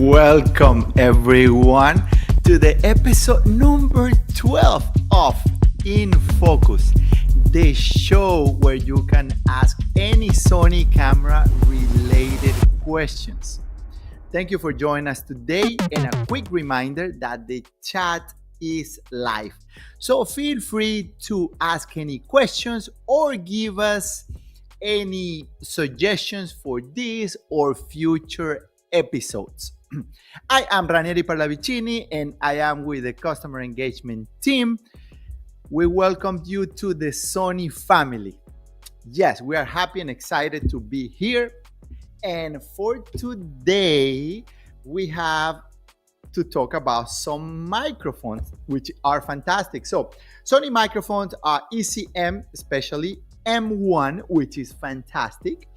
Welcome everyone to the episode number 12 of In Focus, the show where you can ask any Sony camera related questions. Thank you for joining us today, and a quick reminder that the chat is live. So feel free to ask any questions or give us any suggestions for this or future episodes. I am Ranieri Parlavicini and I am with the customer engagement team. We welcome you to the Sony family. Yes, we are happy and excited to be here. And for today, we have to talk about some microphones, which are fantastic. So Sony microphones are ECM, especially M1, which is fantastic.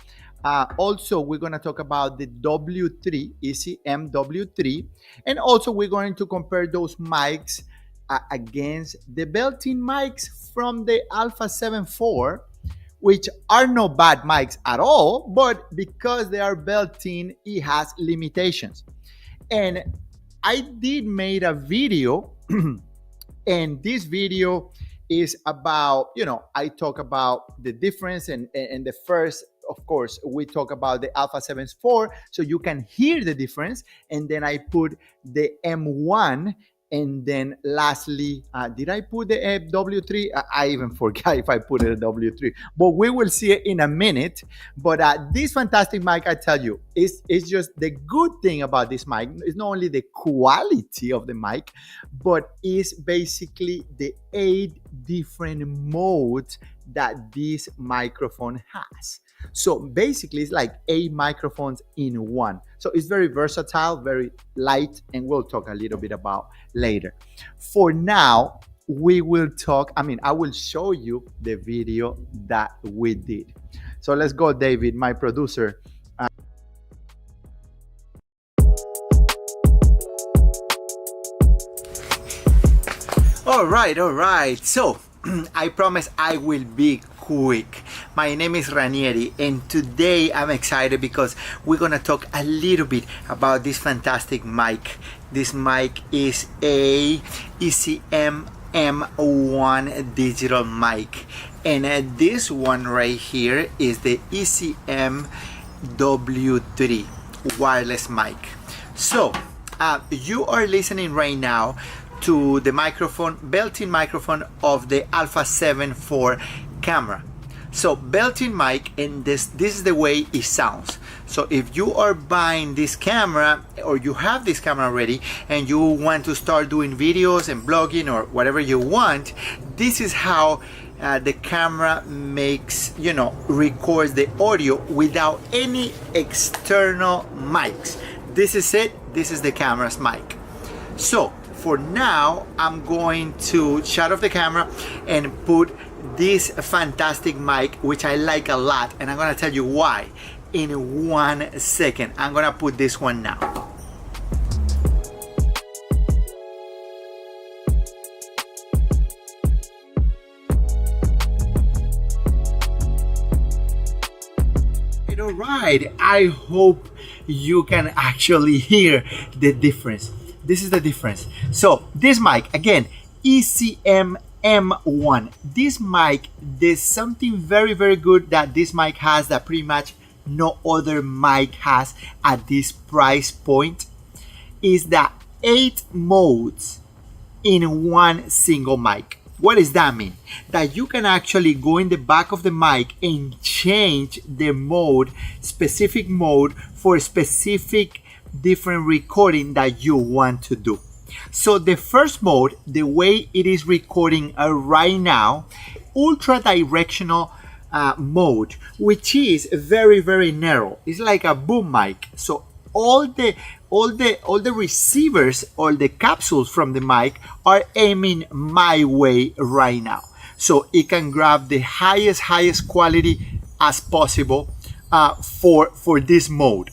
Also, we're going to talk about the W3, ECMW3, and also we're going to compare those mics against the built-in mics from the Alpha 7 IV, which are no bad mics at all, but because they are built-in, it has limitations. And I did made a video, and this video is about, I talk about the difference, and the first, of course, we talk about the Alpha 7 IV, so you can hear the difference, and then I put the M1, and then lastly, did I put the W3? I even forgot if I put it a W3, but we will see it in a minute. But this fantastic mic, I tell you, is just the good thing about this mic. It's not only the quality of the mic, but it's basically the 8 different modes that this microphone has. So basically, it's like 8 microphones in one. So it's very versatile, very light, and we'll talk a little bit about later. For now, we will talk, I will show you the video that we did. So let's go, David, my producer. All right. So I promise I will be quick. My name is Ranieri, and today I'm excited because we're gonna talk a little bit about this fantastic mic. This mic is a ECM-M1 digital mic, and this one right here is the ECMW3 wireless mic. So you are listening right now to the microphone, built-in microphone of the Alpha 7 IV camera. So built-in mic, and this is the way it sounds. So if you are buying this camera, or you have this camera already and you want to start doing videos and blogging or whatever you want, this is how the camera makes, records the audio without any external mics. This is it. This is the camera's mic. So for now, I'm going to shut off the camera and put this fantastic mic, which I like a lot, and I'm gonna tell you why in 1 second. I'm gonna put this one now. All right, I hope you can actually hear the difference. This is the difference. So this mic, again, ECM-M1. This mic, there's something very, very good that this mic has that pretty much no other mic has at this price point, is that 8 modes in one single mic. What does that mean? That you can actually go in the back of the mic and change the mode, specific mode for specific different recording that you want to do. So the first mode, the way it is recording right now, ultra-directional mode, which is very, very narrow. It's like a boom mic. So all the receivers, all the capsules from the mic are aiming my way right now. So it can grab the highest quality as possible for this mode.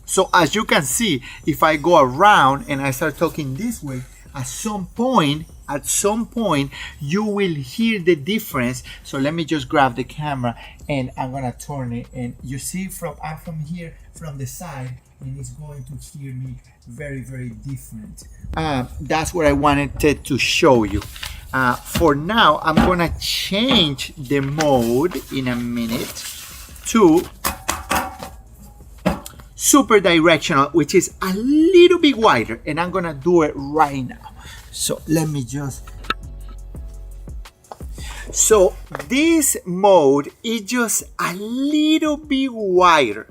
So as you can see, if I go around and I start talking this way, at some point, you will hear the difference. So let me just grab the camera and I'm gonna turn it, and you see from here, from the side, and it's going to hear me very, very different. That's what I wanted to show you. For now, I'm gonna change the mode in a minute to super-directional, which is a little bit wider, and I'm gonna do it right now. So let me just... So this mode is just a little bit wider.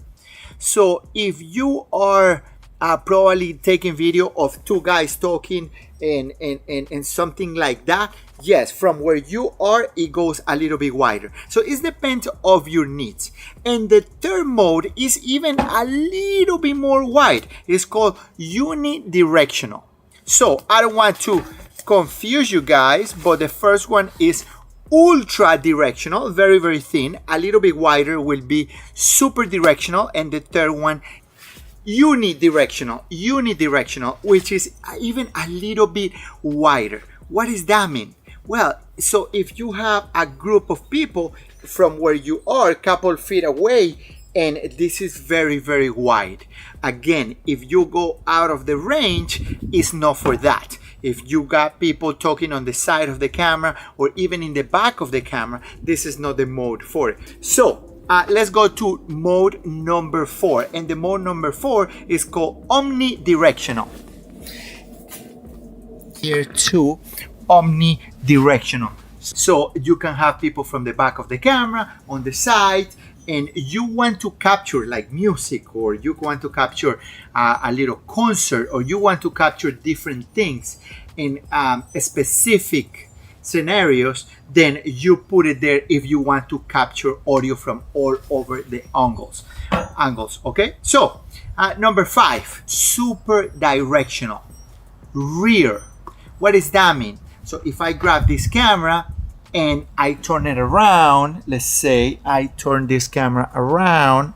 So if you are probably taking video of two guys talking and something like that, yes, from where you are, it goes a little bit wider. So it depends of your needs. And the third mode is even a little bit more wide. It's called uni-directional. So I don't want to confuse you guys, but the first one is ultra-directional, very, very thin. A little bit wider will be super-directional, and the third one, uni-directional, which is even a little bit wider. What does that mean? Well, so if you have a group of people from where you are, a couple feet away, and this is very, very wide. Again, if you go out of the range, it's not for that. If you got people talking on the side of the camera or even in the back of the camera, this is not the mode for it. So let's go to mode number 4. And the mode number 4 is called omnidirectional. Here too, omnidirectional. So you can have people from the back of the camera, on the side, and you want to capture like music, or you want to capture a little concert, or you want to capture different things in specific scenarios, then you put it there if you want to capture audio from all over the angles. Okay, so number 5, super directional rear. What does that mean? So if I grab this camera and I turn it around, let's say I turn this camera around.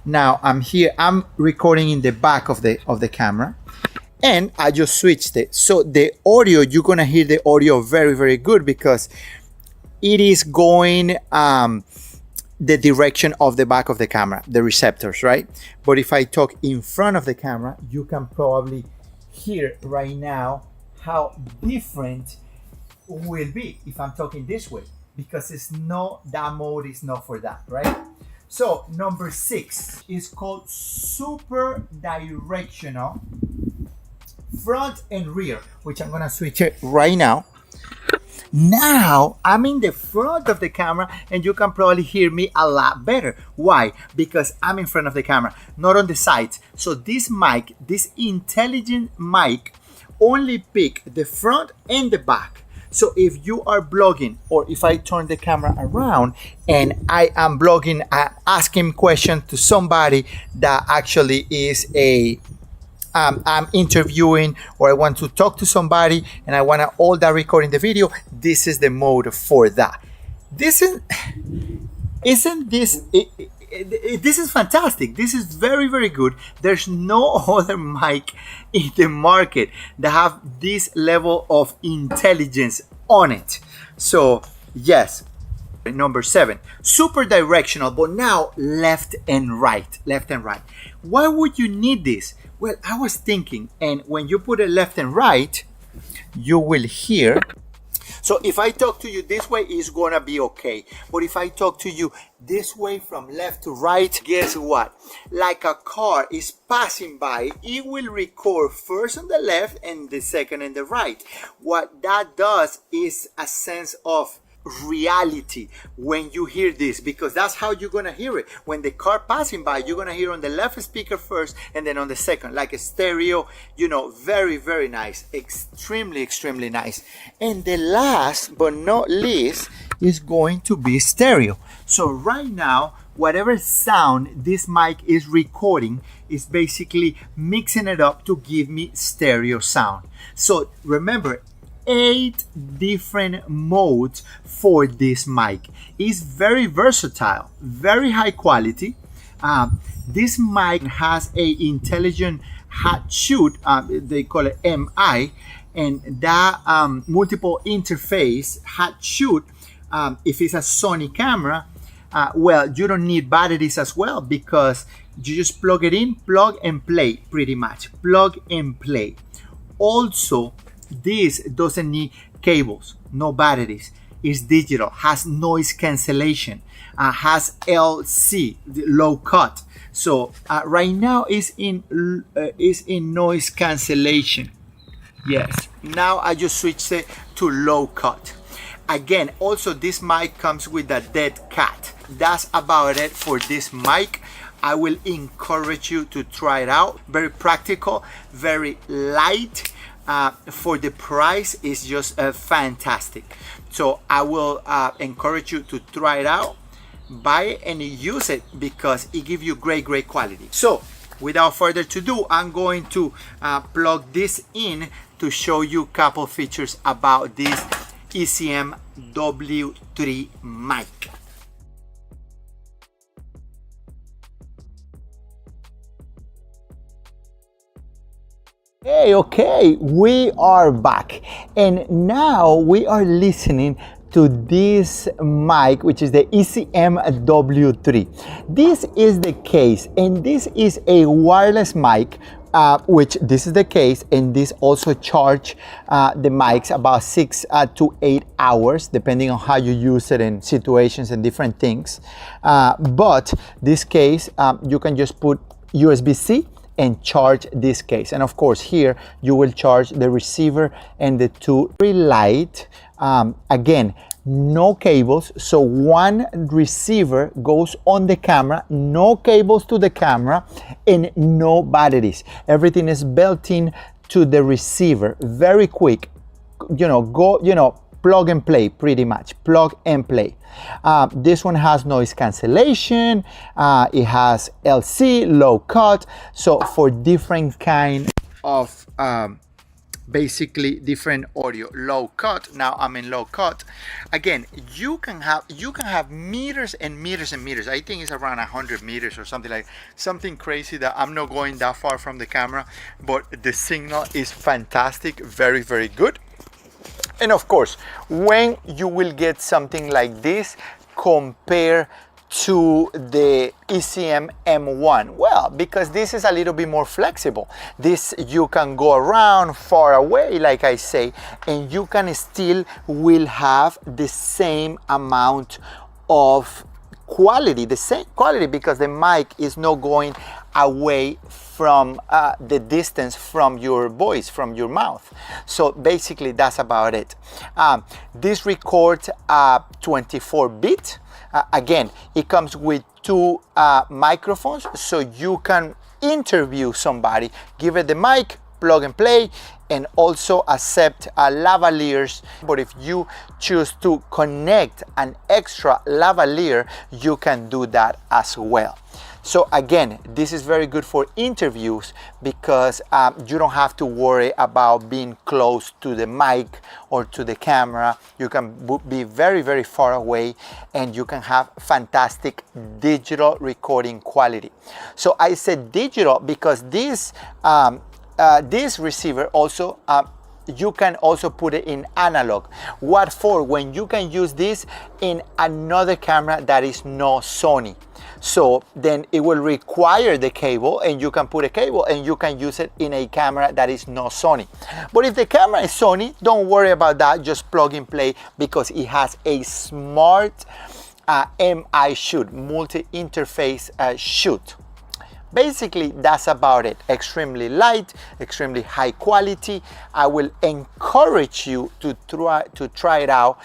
Now I'm here, I'm recording in the back of the camera, and I just switched it. So the audio, you're gonna hear the audio very, very good because it is going the direction of the back of the camera, the receptors, right? But if I talk in front of the camera, you can probably hear right now how different will be if I'm talking this way, because it's not, that mode is not for that, right? So number 6 is called super directional front and rear, which I'm gonna switch it right now. Now I'm in the front of the camera and you can probably hear me a lot better. Why? Because I'm in front of the camera, not on the sides. So this mic, this intelligent mic, only pick the front and the back. So if you are blogging, or if I turn the camera around and I am blogging, asking questions to somebody that actually is I'm interviewing, or I want to talk to somebody and I want to all that recording the video, this is the mode for that. This is fantastic. This is very, very good. There's no other mic in the market that have this level of intelligence on it. So yes, number 7, super directional, but now left and right. Why would you need this? Well, I was thinking, and when you put it left and right, you will hear. So if I talk to you this way, it's gonna be okay. But if I talk to you this way from left to right, guess what? Like a car is passing by, it will record first on the left and the second on the right. What that does is a sense of reality when you hear this, because that's how you're gonna hear it. When the car passing by, you're gonna hear on the left speaker first and then on the second, like a stereo. You know, very, very nice, extremely nice. And the last but not least is going to be stereo. So right now, whatever sound this mic is recording is basically mixing it up to give me stereo sound. So remember, 8 different modes for this mic. It's very versatile, very high quality. This mic has a intelligent hat shoot, they call it MI, and that multiple interface hat shoot, if it's a Sony camera, well, you don't need batteries as well, because You just plug it in, plug and play, pretty much. Plug and play. Also, this doesn't need cables, no batteries. It's digital, has noise cancellation, has LC, low cut. So right now is in noise cancellation. Yes. Now I just switched it to low cut. Again, also this mic comes with a dead cat. That's about it for this mic. I will encourage you to try it out. Very practical, very light. For the price, it's just fantastic. So I will encourage you to try it out, buy it and use it because it gives you great quality. So without further ado, I'm going to plug this in to show you a couple features about this ECMW3 mic. Okay, we are back and now we are listening to this mic, which is the ECMW3. This is the case, and this is a wireless mic, which this is the case, and this also charge the mics about 6 to 8 hours, depending on how you use it in situations and different things. But this case, you can just put USB-C and charge this case, and of course here you will charge the receiver and the two. Very light. Again, no cables, so one receiver goes on the camera, no cables to the camera, and no batteries. Everything is built in to the receiver. Very quick, plug and play, pretty much plug and play. This one has noise cancellation, it has LC, low cut, so for different kind of basically different audio. Low cut, now I'm in low cut. Again, you can have meters and meters and meters. I think it's around 100 meters or something like something crazy that I'm not going that far from the camera, but the signal is fantastic, very good. And of course, when you will get something like this, compare to the ECM-M1? Well, because this is a little bit more flexible. This you can go around far away, like I say, and you can still will have the same amount of quality, the same quality, because the mic is not going away from the distance from your voice, from your mouth. So basically that's about it. This records 24-bit. Again, it comes with two microphones, so you can interview somebody, give it the mic, plug and play, and also accept lavaliers. But if you choose to connect an extra lavalier, you can do that as well. So again, this is very good for interviews because you don't have to worry about being close to the mic or to the camera. You can be very far away and you can have fantastic digital recording quality. So I said digital because this receiver also you can also put it in analog. What for? When you can use this in another camera that is no Sony. So then it will require the cable, and you can put a cable and you can use it in a camera that is no Sony. But if the camera is Sony, don't worry about that, just plug and play, because it has a smart MI shoot, multi-interface shoot. Basically, that's about it. Extremely light, extremely high quality. I will encourage you to try it out.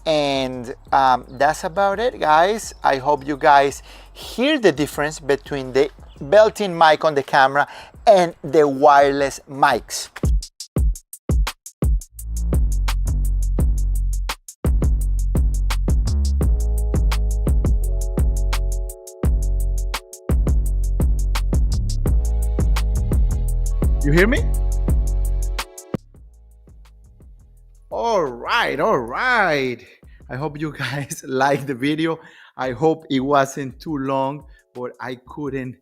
And that's about it, guys. I hope you guys hear the difference between the built-in mic on the camera and the wireless mics. You hear me? All right. I hope you guys like the video. I hope it wasn't too long, but I couldn't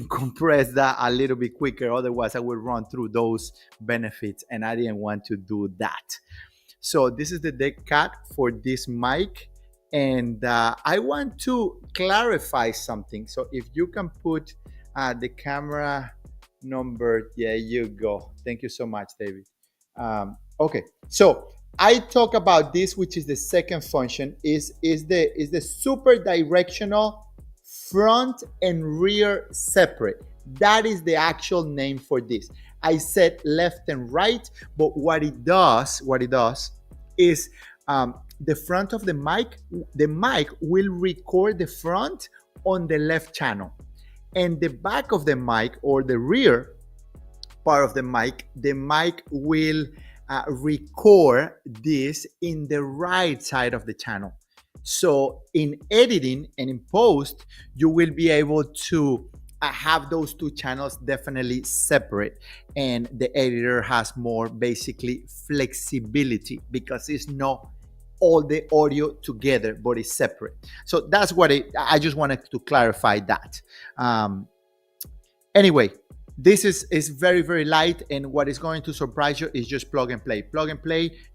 compress that a little bit quicker. Otherwise, I would run through those benefits, and I didn't want to do that. So this is the deck cat for this mic, And I want to clarify something. So if you can put the camera number, there you go. Thank you so much, David. Okay, so I talk about this, which is the second function, is the super directional front and rear separate. That is the actual name for this. I said left and right, but what it does is the front of the mic will record the front on the left channel, and the back of the mic, or the rear part of the mic will record this in the right side of the channel. So in editing and in post, you will be able to have those two channels definitely separate, and the editor has more basically flexibility because it's not all the audio together, but it's separate. So that's what I just wanted to clarify that. Anyway, this is very, very light, and what is going to surprise you is just plug and play,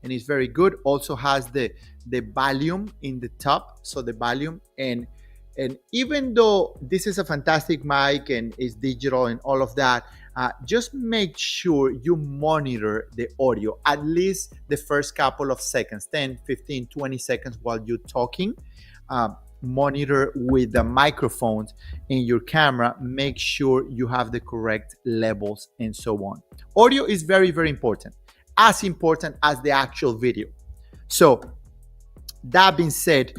and it's very good. Also has the volume in the top, so the volume, and even though this is a fantastic mic and is digital and all of that, just make sure you monitor the audio at least the first couple of seconds, 10, 15, 20 seconds while you're talking. Monitor with the microphones in your camera, make sure you have the correct levels and so on. Audio is very, very important, as important as the actual video. So that being said,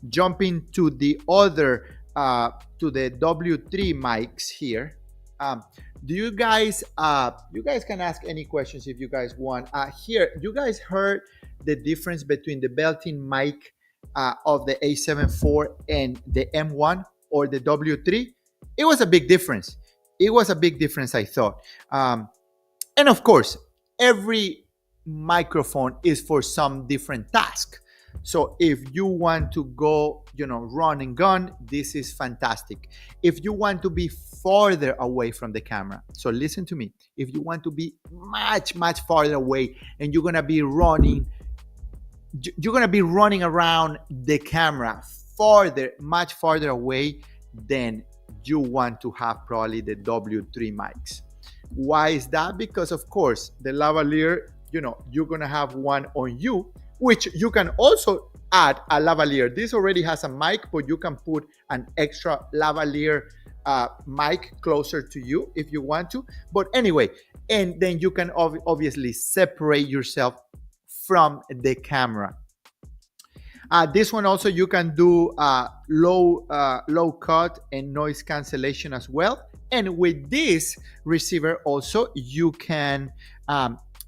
jumping to the other to the W3 mics here. Do you guys can ask any questions if you guys want. Here, you guys heard the difference between the built-in mic of the A7 IV and the M1 or the W3? It was a big difference. I thought. And of course, every microphone is for some different task. So if you want to go, run and gun, this is fantastic. If you want to be farther away from the camera, so listen to me. If you want to be much, much farther away and you're going to be running around the camera much farther away, then you want to have probably the W3 mics. Why is that? Because of course the lavalier, you're going to have one on you, which you can also add a lavalier. This already has a mic, but you can put an extra lavalier mic closer to you if you want to. But anyway, and then you can obviously separate yourself from the camera. This one also, you can do low cut and noise cancellation as well. And with this receiver also, you can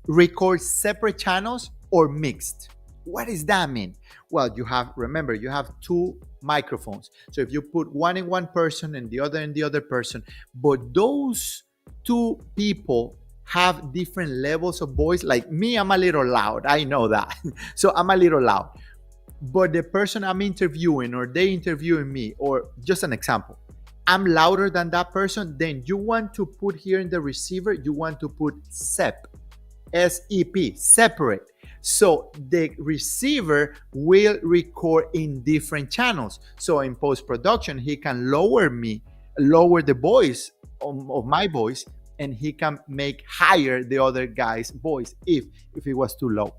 record separate channels or mixed. What does that mean? Well, remember, you have two microphones. So if you put one in one person and the other in the other person, but those two people have different levels of voice. Like me, I'm a little loud. I know that. So I'm a little loud. But the person I'm interviewing, or they interviewing me, or just an example, I'm louder than that person, then you want to put here in the receiver, you want to put SEP, S-E-P, separate. So the receiver will record in different channels. So in post-production, he can lower the voice of my voice, and he can make higher the other guy's voice if it was too low.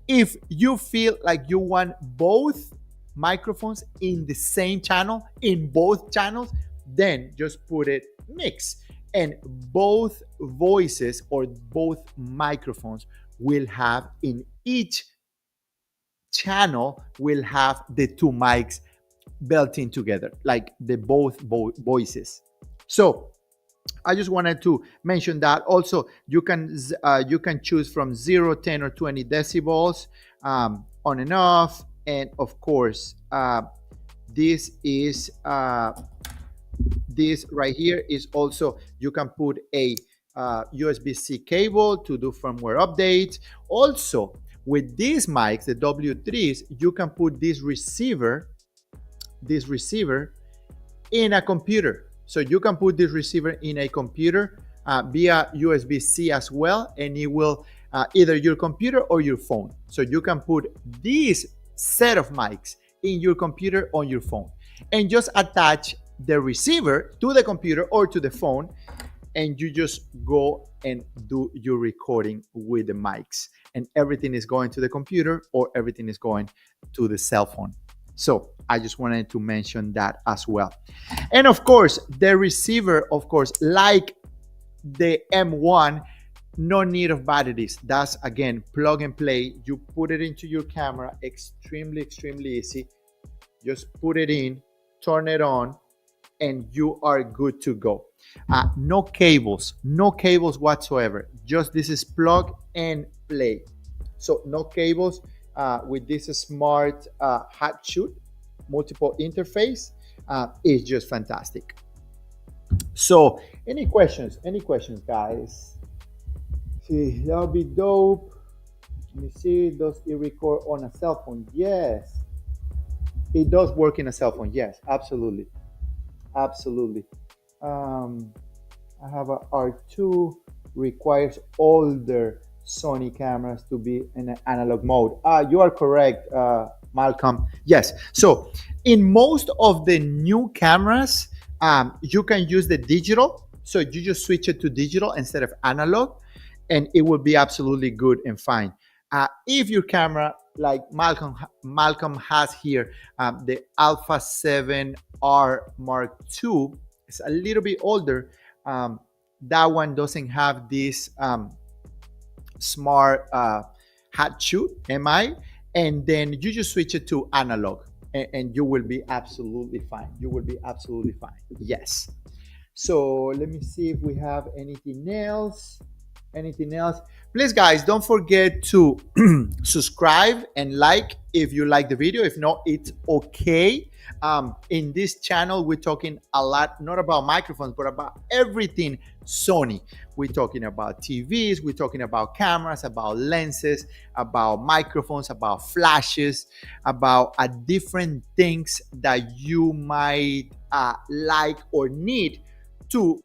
If you feel like you want both microphones in the same channel, in both channels, then just put it mix. And both voices or both microphones will have, in each channel, will have the two mics built in together, like the both voices. So I just wanted to mention that. Also, you can choose from 0, 10, or 20 decibels on and off. And of course, this right here is also, you can put a USB-C cable to do firmware updates. Also, with these mics, the W3s, you can put this receiver in a computer. So you can put this receiver in a computer via USB-C as well, and it will either your computer or your phone. So you can put this set of mics in your computer on your phone, and just attach the receiver to the computer or to the phone, and you just go and do your recording with the mics, and everything is going to the computer or everything is going to the cell phone. So I just wanted to mention that as well. And of course, the receiver, of course, like the M1, no need of batteries. That's again plug and play. You put it into your camera, extremely easy. Just put it in, turn it on, and you are good to go. No cables whatsoever. Just this is plug and play. So no cables with this smart hot shoot multiple interface. Is just fantastic. So any questions, guys? See, that would be dope. Let me see, does it record on a cell phone? Yes, it does work in a cell phone. Yes, absolutely. I have a R2, requires older Sony cameras to be in an analog mode. You are correct, Malcolm. Yes. So in most of the new cameras, you can use the digital. So you just switch it to digital instead of analog, and it will be absolutely good and fine. If your camera, like Malcolm has here, the Alpha 7R Mark II, is a little bit older. That one doesn't have this smart hot shoot MI, and then you just switch it to analog, and you will be absolutely fine. Yes. So let me see if we have anything else. Please, guys, don't forget to subscribe and like if you like the video. If not, it's okay. In this channel, we're talking a lot, not about microphones, but about everything Sony. We're talking about TVs, we're talking about cameras, about lenses, about microphones, about flashes, about different things that you might like or need to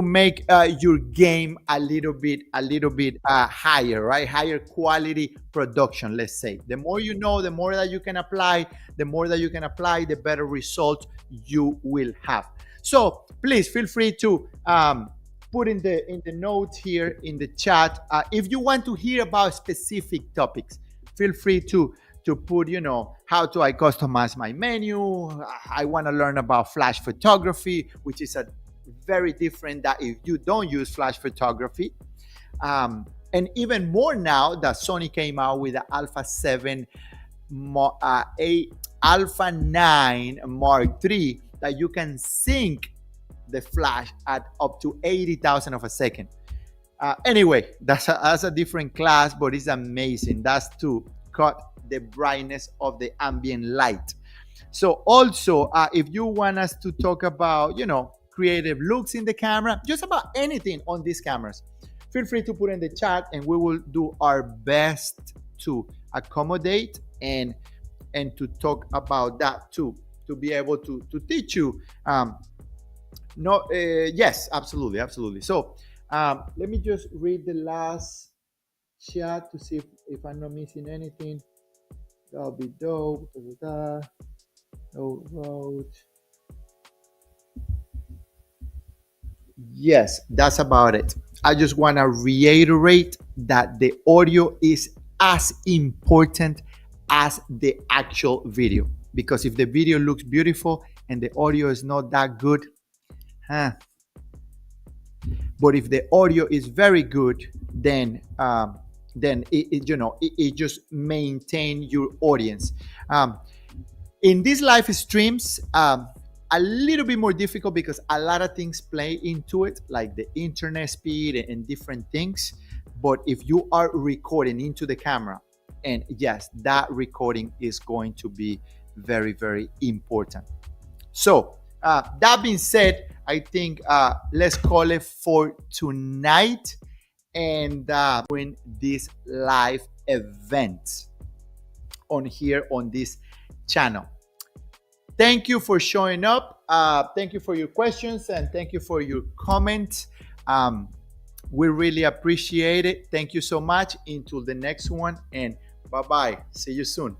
make your game a little bit higher, right? Higher quality production, let's say. The more you know, the more that you can apply, the better results you will have. So please feel free to put in the notes here in the chat if you want to hear about specific topics. Feel free to put, how do I customize my menu? I want to learn about flash photography, which is a very different that if you don't use flash photography. And even more now that Sony came out with the Alpha 7 Alpha 9 Mark III, that you can sync the flash at up to 80,000 of a second. Anyway, that's a different class, but it's amazing. That's to cut the brightness of the ambient light. So also, if you want us to talk about, creative looks in the camera, just about anything on these cameras, feel free to put in the chat, and we will do our best to accommodate and to talk about that too, to be able to teach you. Yes, absolutely. So let me just read the last chat to see if I'm not missing anything. That'll be dope. No road. Yes, that's about it. I just want to reiterate that the audio is as important as the actual video, because if the video looks beautiful and the audio is not that good, but if the audio is very good, then it just maintain your audience. In these live streams, a little bit more difficult because a lot of things play into it, like the internet speed and different things. But if you are recording into the camera, and yes, that recording is going to be very, very important. So that being said, I think let's call it for tonight, and doing this live event on this channel. Thank you for showing up. Thank you for your questions, and thank you for your comments. We really appreciate it. Thank you so much. Until the next one, and bye-bye. See you soon.